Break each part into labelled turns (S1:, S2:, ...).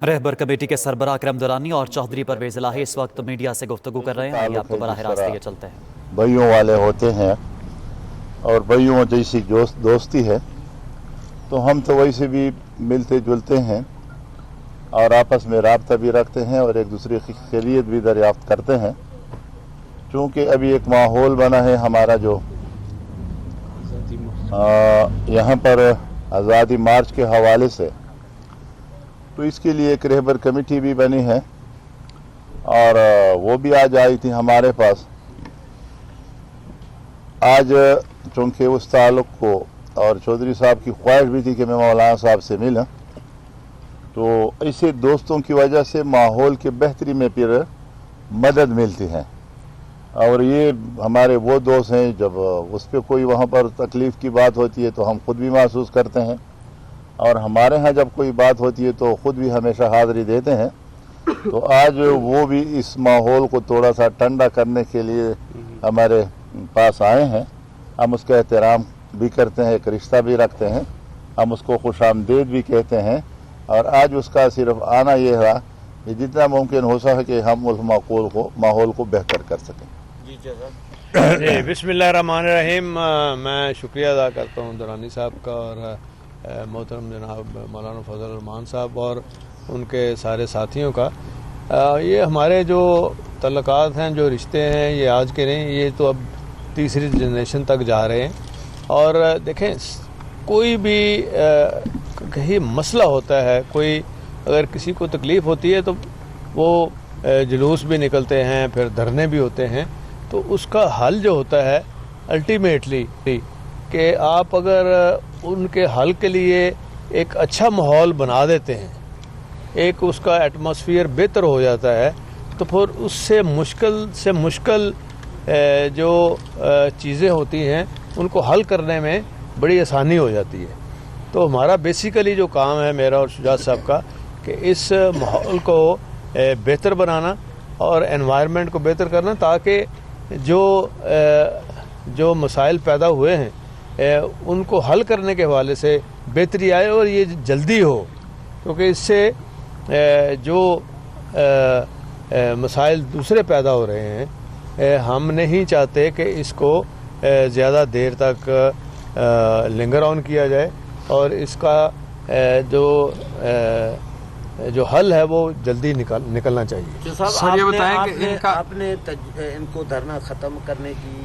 S1: रहबर committee के सरबराह अकरम दुरानी और चौधरी परवेज इलाही इस वक्त मीडिया से गुफ्तगू कर रहे हैं। आइए आपको बराह रास्त ये चलते हैं।
S2: भाइयों वाले होते हैं और भाइयों जैसी दोस्ती है, तो हम तो वैसे भी मिलते जुलते हैं और आपस में राब्ता भी रखते हैं और एक दूसरे की खैरियत भी दरियाफ्त करते हैं। चूँकि अभी एक माहौल बना है हमारा जो यहाँ पर आज़ादी मार्च के हवाले से, तो इसके लिए एक रहबर कमेटी भी बनी है और वो भी आज आई थी हमारे पास। आज चूँकि उस ताल्लुक़ को और चौधरी साहब की ख्वाहिश भी थी कि मैं मौलाना साहब से मिला, तो ऐसे दोस्तों की वजह से माहौल की बेहतरी में फिर मदद मिलती है। और ये हमारे वो दोस्त हैं, जब उस पर कोई वहाँ पर तकलीफ़ की बात होती है तो हम खुद भी महसूस करते हैं, और हमारे यहाँ जब कोई बात होती है तो ख़ुद भी हमेशा हाज़िरी देते हैं। तो आज वो भी इस माहौल को थोड़ा सा ठंडा करने के लिए हमारे पास आए हैं। हम उसका एहतराम भी करते हैं, एक रिश्ता भी रखते हैं, हम उसको खुशामदीद भी कहते हैं। और आज उसका सिर्फ आना ये रहा कि जितना मुमकिन हो सके हम उस माहौल को बेहतर कर सकें।
S3: जी बिस्मिल्लाहिर्रहमानिर्रहीम। मैं शुक्रिया अदा करता हूँ दुरानी साहब का और मोहतरम जनाब मौलाना फजल रहमान साहब और उनके सारे साथियों का। ये हमारे जो तल्लुकात हैं, जो रिश्ते हैं, ये आज के नहीं, ये तो अब तीसरी जनरेशन तक जा रहे हैं। और देखें, कोई भी कहीं मसला होता है, कोई अगर किसी को तकलीफ़ होती है तो वो जुलूस भी निकलते हैं, फिर धरने भी होते हैं। तो उसका हल जो होता है अल्टीमेटली कि आप अगर उनके हल के लिए एक अच्छा माहौल बना देते हैं, एक उसका एटमॉस्फेयर बेहतर हो जाता है, तो फिर उससे मुश्किल जो चीज़ें होती हैं उनको हल करने में बड़ी आसानी हो जाती है। तो हमारा बेसिकली जो काम है मेरा और शुजात साहब का, कि इस माहौल को बेहतर बनाना और एनवायरनमेंट को बेहतर करना, ताकि जो मसाइल पैदा हुए हैं उनको हल करने के हवाले से बेहतरी आए और ये जल्दी हो। क्योंकि इससे जो मसाइल दूसरे पैदा हो रहे हैं, हम नहीं चाहते कि इसको ज़्यादा देर तक लिंगर ऑन किया जाए और इसका जो हल है वो जल्दी निकलना चाहिए।
S4: जो साहब ये बताएं कि आपने इनको धरना ख़त्म करने की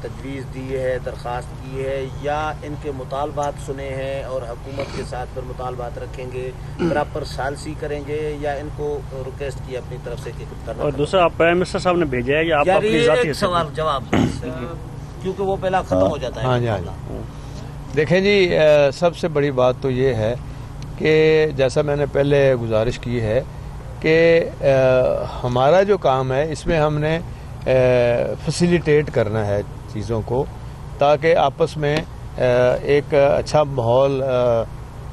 S4: तजवीज़ दी है, दरख्वास्त की है, या इनके मुतालबात सुने हैं और हुकूमत के साथ फिर मुतालबात रखेंगे, फिर आप पर सालसी करेंगे, या इनको रिक्वेस्ट की अपनी तरफ से?
S5: और दूसरा, आप प्राइम मिनिस्टर साहब ने भेजा है या आप अपनी जाती
S4: सवाल जवाब, क्योंकि वो पहला ख़त्म हो जाता है।
S3: हाँ जी, हाँ जी। देखें जी, सबसे बड़ी बात तो ये है कि जैसा मैंने पहले गुजारिश की है कि हमारा जो काम है इसमें हमने फैसिलिटेट करना है चीज़ों को, ताकि आपस में एक अच्छा माहौल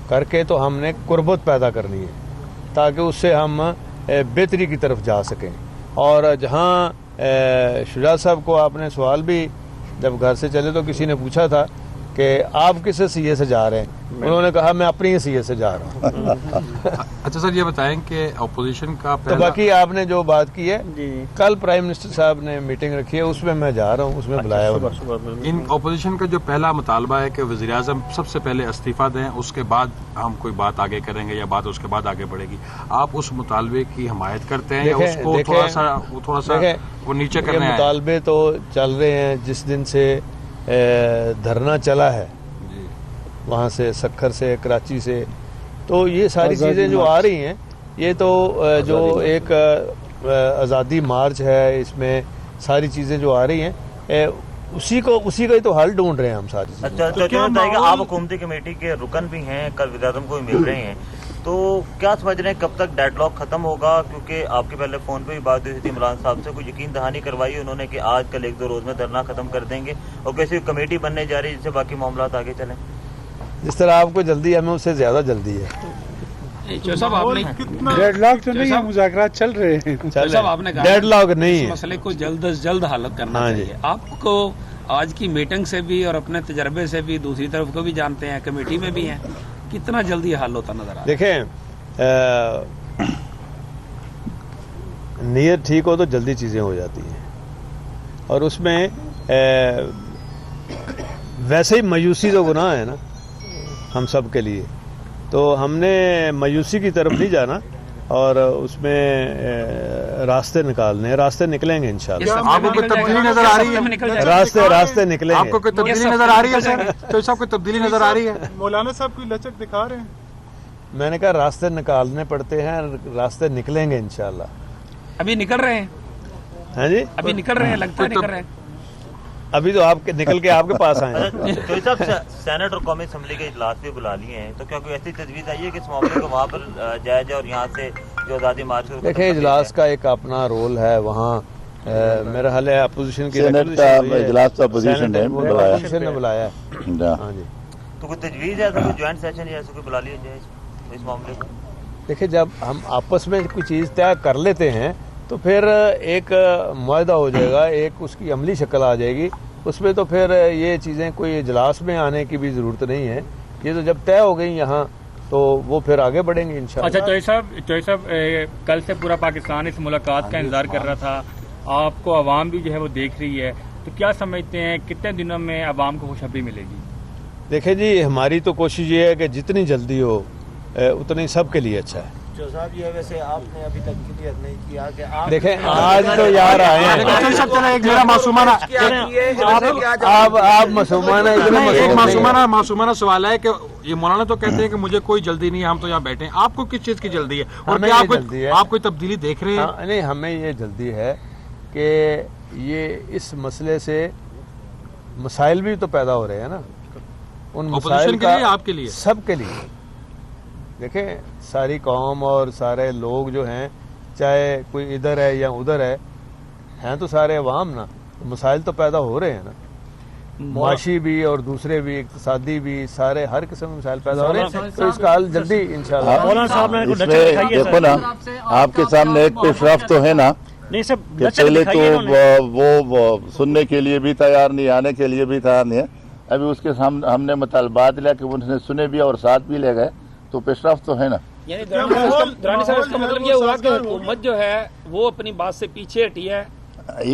S3: करके तो हमने कुर्बत पैदा करनी है, ताकि उससे हम बेहतरी की तरफ जा सकें। और जहाँ शुजात साहब को आपने सवाल भी, जब घर से चले तो किसी ने पूछा था कि आप किस सीए से जा रहे हैं, उन्होंने कहा मैं अपनी सीए से जा रहा हूँ।
S6: अच्छा सर, ये बताएं कि अपोजिशन का
S3: तो बाकी आपने जो बात की है, कल प्राइम मिनिस्टर साहब ने मीटिंग रखी है, उसमें मैं जा रहा हूँ, उसमें बुलाया हुआ।
S6: इन अपोजिशन का जो पहला मुतालबा है कि वज़ीर आज़म सबसे पहले इस्तीफा दें, उसके बाद हम कोई बात आगे करेंगे या बात उसके बाद आगे बढ़ेगी, आप उस मुतालबे की हिमायत करते हैं या उसको थोड़ा सा वो नीचे करने आए?
S3: मुतालबे तो चल रहे हैं, जिस दिन से धरना चला है वहाँ से, सक्खर से, कराची से, तो ये सारी चीज़ें जो आ रही हैं, ये तो जो एक आज़ादी मार्च है, इसमें सारी चीज़ें जो आ रही हैं, उसी का ही तो हल ढूंढ रहे हैं हम सारी।
S4: अच्छा, तो क्या बताइएगा, आप हुकूमती कमेटी के रुकन भी हैं, कल वज़ीर आज़म को भी मिल रहे हैं, तो क्या समझ रहे हैं कब तक डेडलॉक खत्म होगा? क्योंकि आपके पहले फ़ोन पे भी बात हुई थी इमरान साहब से, कोई यकीन दहानी करवाई उन्होंने कि आज कल 1-2 रोज़ में धरना ख़त्म कर देंगे, और कैसी कमेटी बनने जा रही है जिससे बाकी मामलात आगे चलें?
S3: जिस तरह आपको जल्दी है, हमें उससे ज़्यादा जल्दी है।
S7: डेडलॉक तो नहीं है, मुज़ाकरात चल रहे हैं।
S8: साहब आपने कहा
S3: डेडलॉक नहीं है,
S8: मसले को जल्द से जल्द हल करना चाहिए। आपको आज की मीटिंग से भी और अपने तजर्बे से भी दूसरी तरफ को भी जानते हैं, कमेटी में भी हैं, कितना जल्दी हल होता नजर आ रहा है?
S3: देखें, نیت ٹھیک ہو تو جلدی چیزیں ہو جاتی ہیں، اور اس میں ویسے ہی مایوسی تو گناہ ہے نا ہم سب کے لیے، تو ہم نے مایوسی کی طرف نہیں جانا اور اس میں راستے نکالنے، راستے نکلیں گے انشاءاللہ۔
S6: آپ کو کوئی تبدیلی نظر آ رہی ہے؟
S3: راستے نکلیں
S6: آپ
S3: گے۔
S6: کو کوئی تبدیلی نظر آ رہی ہے سر؟ تو صاحب کوئی تبدیلی نظر آ رہی ہے؟
S7: مولانا صاحب کوئی لچک دکھا رہے ہیں؟
S3: میں نے کہا راستے نکالنے پڑتے ہیں، راستے نکلیں گے انشاءاللہ۔
S8: ابھی نکل رہے ہیں؟
S3: ہاں جی،
S8: ابھی نکل رہے ہیں، لگتا ہے نکل رہے ہیں۔
S3: ابھی تو آپ کے نکل کے آپ کے پاس آئے ہیں۔
S4: چوہدری صاحب سینٹ اور قومی اسمبلی کے اجلاس بھی بلا لیے ہیں، تو کیا کوئی ایسی تجویز آئی ہے کہ اس معاملے کو وہاں پر جایا جائے اور یہاں سے جو آزادی مارچ کو
S3: دیکھیں اجلاس کا ایک اپنا رول ہے وہاں، میرا حال ہے اپوزیشن کی
S2: سینٹ کا اجلاس تو اپوزیشن نے بلایا
S3: ہے۔ ہاں جی،
S4: تو کوئی تجویز ہے ایسا کوئی جوائنٹ سیشن یا ایسا کوئی بلا لیا جائے اس معاملے کو؟
S3: دیکھیں جب ہم آپس میں کوئی چیز طے کر لیتے ہیں تو پھر ایک معاہدہ ہو جائے گا، ایک اس کی عملی شکل آ جائے گی، اس میں تو پھر یہ چیزیں کوئی اجلاس میں آنے کی بھی ضرورت نہیں ہے، یہ تو جب طے ہو گئی یہاں تو وہ پھر آگے بڑھیں گے انشاءاللہ۔
S9: اچھا چوہدری صاحب کل سے پورا پاکستان اس ملاقات کا انتظار کر رہا تھا، آپ کو عوام بھی جو ہے وہ دیکھ رہی ہے، تو کیا سمجھتے ہیں کتنے دنوں میں عوام کو خوشخبری ملے گی؟
S3: دیکھیں جی ہماری تو کوشش یہ ہے کہ جتنی جلدی ہو اتنی سب کے لیے اچھا ہے۔
S10: صاحب یہ ویسے آپ نے ابھی تک کلیئر نہیں کیا کہ آپ
S3: دیکھیں آج تو یار آئے ہیں، آپ
S6: معصومانہ سوال ہے کہ یہ مولانا تو کہتے ہیں کہ مجھے کوئی جلدی نہیں ہے، ہم تو یہاں بیٹھے ہیں، آپ کو کس چیز کی جلدی ہے اور کیا آپ کوئی تبدیلی دیکھ رہے ہیں؟
S3: نہیں، ہمیں یہ جلدی ہے کہ یہ اس مسئلے سے مسائل بھی تو پیدا ہو رہے ہیں نا، ان مسائل
S6: کے لیے، آپ کے لیے،
S3: سب کے لیے۔ دیکھیں ساری قوم اور سارے لوگ جو ہیں، چاہے کوئی ادھر ہے یا ادھر ہے، ہیں تو سارے عوام نا، مسائل تو پیدا ہو رہے ہیں نا، معاشی بھی اور دوسرے بھی، اقتصادی بھی، سارے ہر قسم کے مسائل پیدا ہو رہے ہیں، تو اس کا حل جلدی انشاءاللہ۔
S2: اس میں دیکھو نا آپ کے سامنے ایک پیش رفت تو ہے نا، کہ پہلے تو وہ سننے کے لیے بھی تیار نہیں، آنے کے لیے بھی تیار نہیں ہے، ابھی اس کے سامنے ہم نے مطالبات لیا کہ انہوں نے سنے بھی اور ساتھ بھی لے گئے، تو پیش رفت تو ہے نا۔
S8: یعنی درانی صاحب اس کا مطلب یہ ہوا کہ حکومت جو ہے وہ اپنی بات سے پیچھے ہٹی ہے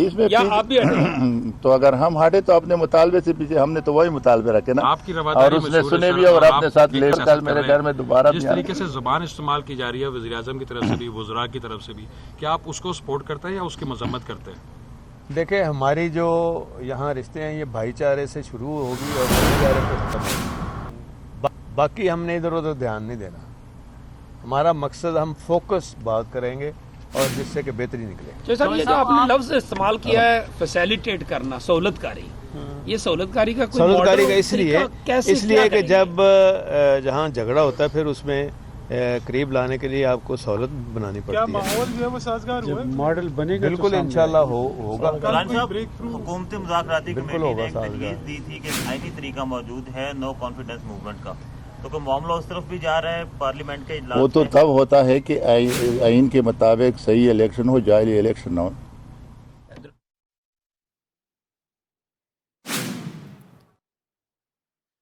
S2: اس میں
S8: یا آپ بھی ہٹے؟
S2: تو اگر ہم ہٹے تو اپنے مطالبے سے پیچھے، ہم نے تو وہی مطالبے رکھے نا،
S6: آپ کی رواداری
S2: اور اس نے سنے بھی اور اپنے ساتھ لے کر میرے گھر میں دوبارہ
S6: جس طریقے سے زبان استعمال کی جا رہی ہے وزیر اعظم کی طرف سے بھی، وزراء کی طرف سے بھی، کیا آپ اس کو سپورٹ کرتے ہیں یا اس کی مذمت کرتے ہیں؟
S3: دیکھیں ہماری جو یہاں رشتے ہیں یہ بھائی چارے سے شروع ہوگی اور بھائی چارے پہ ختم ہوگی، باقی ہم نے ادھر ادھر دھیان نہیں دینا، ہمارا مقصد ہم فوکس بات کریں گے اور جس سے کہ بہتری نکلے۔
S8: صاحب یہ جو آپ نے لفظ استعمال کیا ہے فیسیلیٹیٹ کرنا، سہولت کاری، یہ سہولت کاری کا کوئی
S3: سہولت کاری کا
S8: ماڈل
S3: اس لیے کہ جب جہاں جھگڑا ہوتا ہے پھر اس میں قریب لانے کے لیے آپ کو سہولت بنانی پڑتی ہے۔
S7: کیا ماحول جو ہے وہ سازگار ہوا ہے؟ ماڈل بنے گا
S3: بالکل انشاءاللہ ہوگا۔
S4: حکومتی مذاکراتی کمیٹی نے ایک تجویز دی تھی کہ آئینی طریقہ موجود ہے نو کانفیڈنس موومنٹ کا، تو کوئی معاملہ اس طرف بھی جا رہا ہے پارلیمنٹ کے اجلاس؟
S2: وہ تو تب ہوتا ہے کہ آئین کے مطابق صحیح الیکشن ہو، جعلی الیکشن نہ ہو۔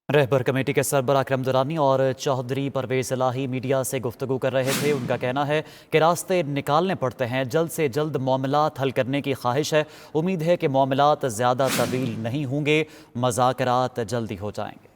S1: رہبر کمیٹی کے سربراہ اکرم درانی اور چوہدری پرویز الہی میڈیا سے گفتگو کر رہے تھے۔ ان کا کہنا ہے کہ راستے نکالنے پڑتے ہیں، جلد سے جلد معاملات حل کرنے کی خواہش ہے، امید ہے کہ معاملات زیادہ طویل نہیں ہوں گے، مذاکرات جلدی ہو جائیں گے۔